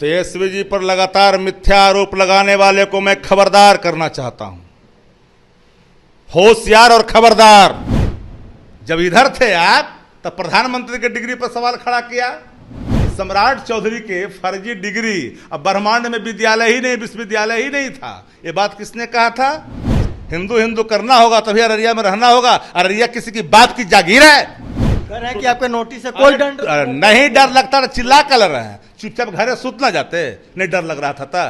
तेजस्वी जी पर लगातार मिथ्या आरोप लगाने वाले को मैं खबरदार करना चाहता हूं। होशियार और खबरदार। जब इधर थे आप तब प्रधानमंत्री के डिग्री पर सवाल खड़ा किया। सम्राट चौधरी के फर्जी डिग्री, अब ब्रह्मांड में विद्यालय ही नहीं, विश्वविद्यालय ही नहीं था। ये बात किसने कहा था? हिंदू हिंदू करना होगा तभी अररिया में रहना होगा। अररिया किसी की बात की जागीर है? कह रहे हैं कि आपके नोटिस से कोई डर नहीं डर लगता, चिल्ला कर रहे हैं। चुपचाप घरे सुत ना जाते, नहीं डर लग रहा था।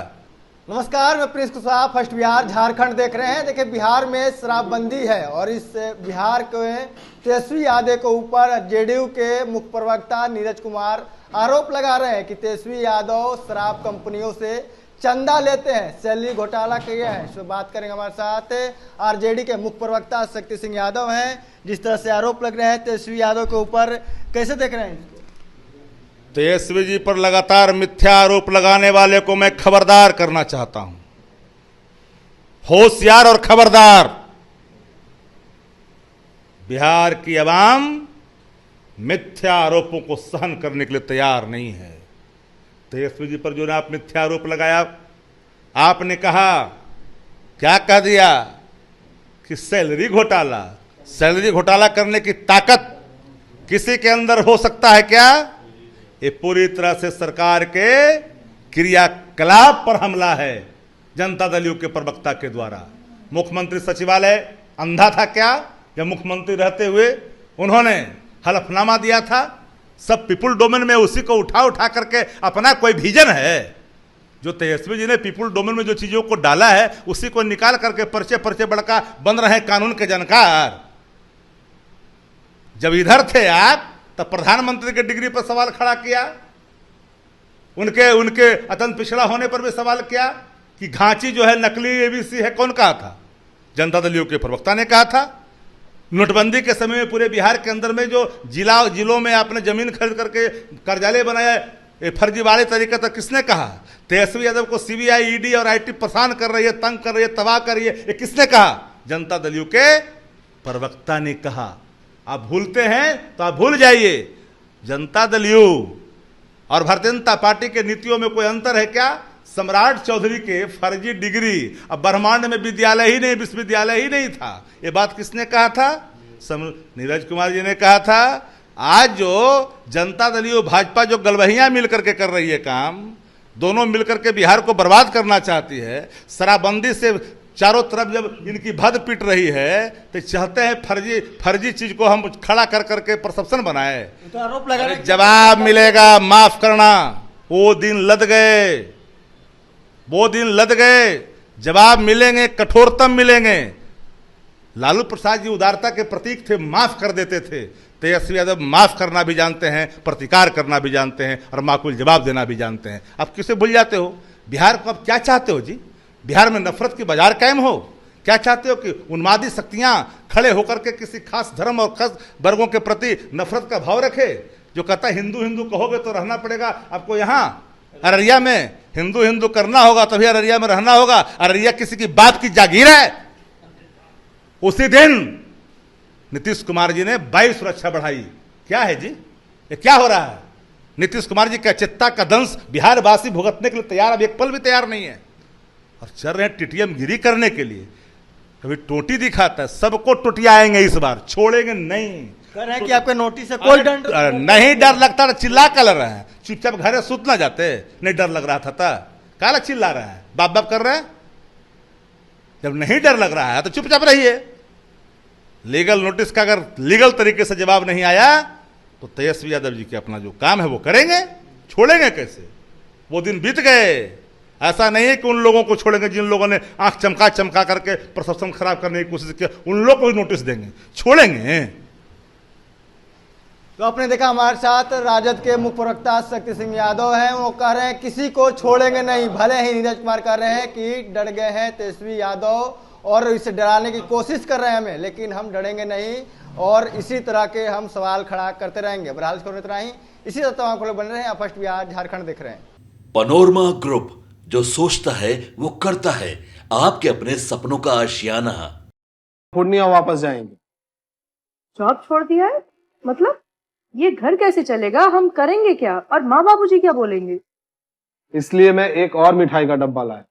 नमस्कार, मैं प्रिंस कुशवाहा, फर्स्ट बिहार झारखंड देख रहे हैं। देखिए, बिहार में शराबबंदी है और इस बिहार के तेजस्वी यादव के ऊपर जेडीयू के मुख्य प्रवक्ता नीरज कुमार आरोप लगा रहे हैं कि तेजस्वी यादव शराब कंपनियों से चंदा लेते हैं, सैलरी घोटाला किया है। इस पर बात करेंगे। हमारे साथ आरजेडी के मुख्य प्रवक्ता शक्ति सिंह यादव हैं। जिस तरह से आरोप लग रहे हैं तेजस्वी यादव के ऊपर, कैसे देख रहे हैं? तेजस्वी जी पर लगातार मिथ्या आरोप लगाने वाले को मैं खबरदार करना चाहता हूं। होशियार और खबरदार। बिहार की आवाम मिथ्या आरोपों को सहन करने के लिए तैयार नहीं है। तेजस्वी जी पर जो ने आप मिथ्या आरोप लगाया, आपने कहा, क्या कह दिया कि सैलरी घोटाला करने की ताकत किसी के अंदर हो सकता है क्या? ये पूरी तरह से सरकार के क्रियाकलाप पर हमला है जनता दल यू के प्रवक्ता के द्वारा। मुख्यमंत्री सचिवालय अंधा था क्या? जब मुख्यमंत्री रहते हुए उन्होंने हलफनामा दिया था। सब पीपुल डोमेन में उसी को उठा करके अपना कोई विजन है। जो तेजस्वी जी ने पीपुल डोमेन में जो चीजों को डाला है उसी को निकाल करके पर्चे बड़का बन रहे कानून के जानकार। जब इधर थे आप तब प्रधानमंत्री के डिग्री पर सवाल खड़ा किया। उनके अत्यंत पिछड़ा होने पर भी सवाल किया कि घांची जो है नकली एबीसी है। कौन कहा था? जनता दल यू के प्रवक्ता ने कहा था। नोटबंदी के समय में पूरे बिहार के अंदर में जो जिलों में आपने जमीन खरीद करके कार्यालय बनाया, ये फर्जीवाड़े तरीके से किसने कहा? तेजस्वी यादव को सीबीआई, ईडी और आईटी परेशान कर रही है, तंग कर रही है, तबाह कर रही है। ये किसने कहा? जनता दल यू के प्रवक्ता ने कहा। आप भूलते हैं तो आप भूल जाइए। जनता दल यू और भारतीय जनता पार्टी के नीतियों में कोई अंतर है क्या? सम्राट चौधरी के फर्जी डिग्री, अब ब्रह्मांड में विद्यालय ही नहीं, विश्वविद्यालय ही नहीं था। ये बात किसने कहा था? नीरज कुमार जी ने कहा था। आज जो जनता दल यू भाजपा जो गलबहियां मिलकर के कर रही है काम, दोनों मिलकर के बिहार को बर्बाद करना चाहती है। शराबबंदी से चारों तरफ जब इनकी भद पिट रही है तो चाहते हैं फर्जी चीज को हम खड़ा कर करके परसेप्शन बनाए। तो आरोप लगा रहे हैं। जवाब मिलेगा, माफ करना। वो दिन लद गए। जवाब मिलेंगे, कठोरतम मिलेंगे। लालू प्रसाद जी उदारता के प्रतीक थे, माफ कर देते थे। तेजस्वी यादव माफ करना भी जानते हैं, प्रतिकार करना भी जानते हैं और माकूल जवाब देना भी जानते हैं। अब किसे भूल जाते हो? बिहार को अब क्या चाहते हो जी? बिहार में नफरत की बाजार कायम हो? क्या चाहते हो कि उन्मादी शक्तियां खड़े होकर के किसी खास धर्म और खास वर्गों के प्रति नफरत का भाव रखे? जो कहता है हिंदू हिंदू कहोगे तो रहना पड़ेगा आपको। यहां अररिया में हिंदू हिंदू करना होगा तभी अररिया में रहना होगा। अररिया किसी की बात की जागीर है? उसी दिन नीतीश कुमार जी ने 22 सुरक्षा बढ़ाई। क्या है जी? ये क्या हो रहा है? नीतीश कुमार जी का चित्ता का दंश बिहारवासी भुगतने के लिए तैयार, अब एक पल भी तैयार नहीं है और चल रहे हैं टीटीएम गिरी करने के लिए। कभी टोटी दिखाता है, सबको टोटियाएंगे इस बार, छोड़ेंगे नहीं। कह रहे हैं कि आपके नोटिस से कोई डर नहीं डर लगता, चिल्ला कर रहे हैं। चुपचाप घरे सुत ना जाते, नहीं डर लग रहा था। काला चिल्ला रहा है, बाप कर रहे हैं। जब नहीं डर लग रहा है तो चुपचाप रहिए। लीगल नोटिस का अगर लीगल तरीके से जवाब नहीं आया तो तेजस्वी यादव जी के अपना जो काम है वो करेंगे। छोड़ेंगे कैसे? वो दिन बीत गए। ऐसा नहीं है कि उन लोगों को छोड़ेंगे जिन लोगों ने आंख चमका करके प्रशासन खराब करने की कोशिश की, उन लोगों को भी नोटिस देंगे, छोड़ेंगे। तो आपने देखा हमारे साथ राजद के मुख्य प्रवक्ता शक्ति सिंह यादव हैं। वो कह रहे हैं किसी को छोड़ेंगे नहीं। भले ही नीरज कुमार कह रहे हैं कि डर गए हैं तेजस्वी यादव और इसे डराने की कोशिश कर रहे हैं हमें, लेकिन हम डरेंगे नहीं और इसी तरह के हम सवाल खड़ा करते रहेंगे। बहरहाल इसको इतना ही। इसी तरह तमाम लोग बन रहे हैं। फर्स्ट बिहार झारखंड देख रहे हैं। पनोरमा ग्रुप, जो सोचता है वो करता है। आपके अपने सपनों का आशियाना। पूर्णिया वापस जाएंगे। जॉब छोड़ दिया है? मतलब ये घर कैसे चलेगा? हम करेंगे क्या? और माँ बाबूजी क्या बोलेंगे? इसलिए मैं एक और मिठाई का डब्बा लाया।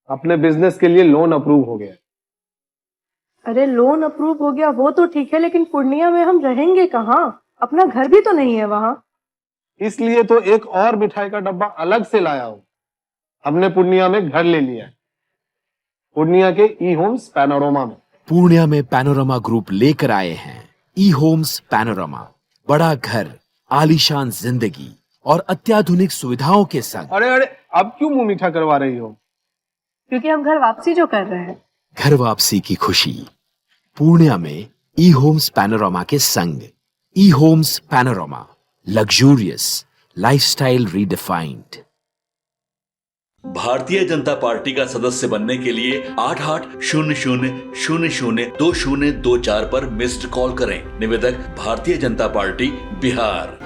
अपने बिजनेस के लिए लोन अप्रूव हो गया। अरे लोन अप्रूव हो गया वो तो ठीक है, लेकिन पूर्णिया में हम रहेंगे कहाँ? अपना घर भी तो नहीं है वहाँ। इसलिए तो एक और मिठाई का डब्बा अलग से लाया हूं। हमने पूर्णिया में घर ले लिया है, पूर्णिया के ई होम्स पैनोरमा में। पूर्णिया में पैनोरमा ग्रुप लेकर आए हैं ई होम्स पैनोरमा। बड़ा घर, आलीशान जिंदगी और अत्याधुनिक सुविधाओं के संग। अरे अरे, अब क्यों मुंह मीठा करवा रही हो? क्योंकि हम घर वापसी जो कर रहे हैं। घर वापसी की खुशी पूर्णिया में ई होम्स पैनोरमा के संग। E homes panorama, luxurious lifestyle redefined. Bharatiya Janata party का सदस्य बनने के लिए 8800002024 पर मिस्ड कॉल करें। निवेदक भारतीय जनता पार्टी बिहार।